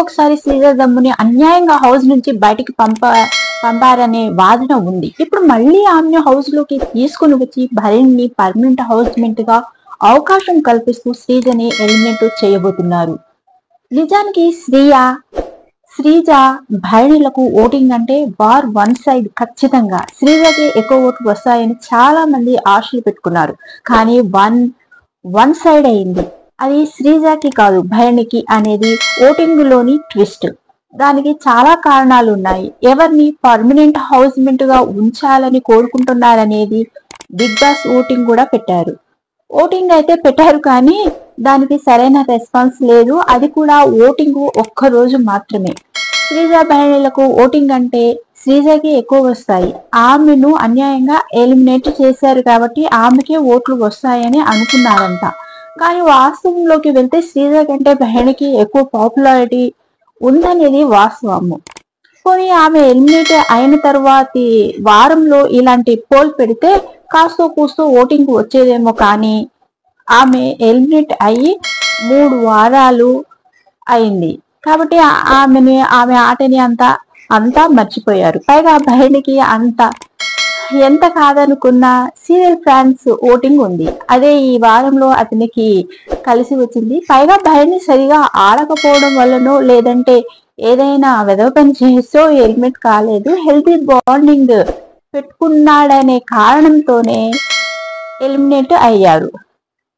ఒకసారి శ్రీజ దమ్ముని అన్యాయంగా హౌస్ నుంచి బయటికి పంపారనే వాదన ఉంది. ఇప్పుడు మళ్ళీ ఆమెను హౌస్ లోకి తీసుకుని వచ్చి భరణిని పర్మనెంట్ హౌస్ మేట్ గా అవకాశం కల్పిస్తూ శ్రీజని ఎలిమినేట్ చేయబోతున్నారు. నిజానికి శ్రీజ భరణిలకు ఓటింగ్ అంటే వార్ వన్ సైడ్. ఖచ్చితంగా శ్రీజకి ఎక్కువ ఓట్లు వస్తాయని చాలా మంది ఆశలు పెట్టుకున్నారు. కానీ వన్ సైడ్ అయింది. అది శ్రీజకి కాదు భరణికి అనేది ఓటింగ్ లోని ట్విస్ట్. దానికి చాలా కారణాలు ఉన్నాయి. ఎవరిని పర్మనెంట్ హౌస్ మేట్ గా ఉంచాలని కోరుకుంటున్నారనేది బిగ్ బాస్ ఓటింగ్ కూడా పెట్టారు. ఓటింగ్ అయితే పెట్టారు కానీ దానికి సరైన రెస్పాన్స్ లేదు. అది కూడా ఓటింగ్ ఒక్కరోజు మాత్రమే. శ్రీజ భరణిలకు ఓటింగ్ అంటే శ్రీజకి ఎక్కువ వస్తాయి. ఆమెను అన్యాయంగా ఎలిమినేట్ చేశారు కాబట్టి ఆమెకే ఓట్లు వస్తాయని అనుకున్నారంట. కానీ వాస్తవంలోకి వెళ్తే శ్రీజ కంటే భరణికి ఎక్కువ పాపులారిటీ ఉందనేది వాస్తవము. పోనీ ఆమె ఎలిమినేట్ అయిన తర్వాతి వారంలో ఇలాంటి పోల్ పెడితే కాస్తో కూస్తో ఓటింగ్ వచ్చేదేమో. కానీ ఆమె ఎలిమినేట్ అయ్యి 3 వారాలు అయింది కాబట్టి ఆమె ఆటని అంతా మర్చిపోయారు. పైగా భరణికి ఎంత కాదనుకున్న సీరియల్ ఫ్యాన్స్ ఓటింగ్ ఉంది. అదే ఈ వారంలో అతనికి కలిసి వచ్చింది. పైగా భరణి సరిగా ఆడకపోవడం వల్లనో లేదంటే ఏదైనా వెదవ పని చేస్తూ ఎలిమినేట్ కాలేదు. హెల్తీ బాండింగ్ పెట్టుకున్నాడనే కారణంతోనే ఎలిమినేట్ అయ్యారు.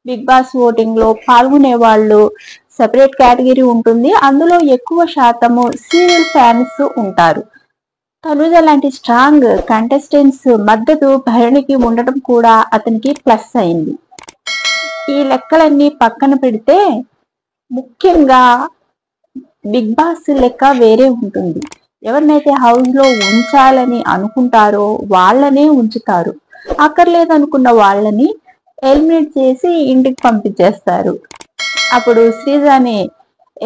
బిగ్ బాస్ ఓటింగ్ లో పాల్గొనే వాళ్ళు సెపరేట్ కేటగిరీ ఉంటుంది. అందులో ఎక్కువ శాతము సీరియల్ ఫ్యాన్స్ ఉంటారు. తనుజ లాంటి స్ట్రాంగ్ కంటెస్టెంట్స్ మద్దతు భరణికి ఉండటం కూడా అతనికి ప్లస్ అయింది. ఈ లెక్కలన్నీ పక్కన పెడితే ముఖ్యంగా బిగ్ బాస్ లెక్క వేరే ఉంటుంది. ఎవరినైతే హౌస్ లో ఉంచాలని అనుకుంటారో వాళ్ళనే ఉంచుతారు. అక్కర్లేదనుకున్న వాళ్ళని ఎలిమినేట్ చేసి ఇంటికి పంపించేస్తారు. అప్పుడు శ్రీజని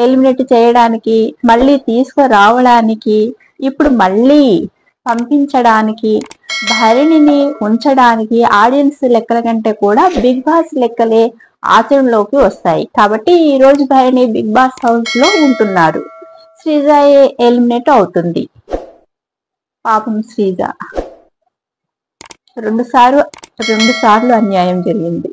ఎలిమినేట్ చేయడానికి, మళ్ళీ తీసుకురావడానికి, ఇప్పుడు మళ్ళీ పంపించడానికి, భరణిని ఉంచడానికి ఆడియన్స్ లెక్కల కంటే కూడా బిగ్ బాస్ లెక్కలే ఆచరణలోకి వస్తాయి. కాబట్టి ఈ రోజు భరణి బిగ్ బాస్ హౌస్ లో ఉంటున్నారు. శ్రీజ ఎలిమినేట్ అవుతుంది. పాపం శ్రీజ రెండు సార్లు అన్యాయం జరిగింది.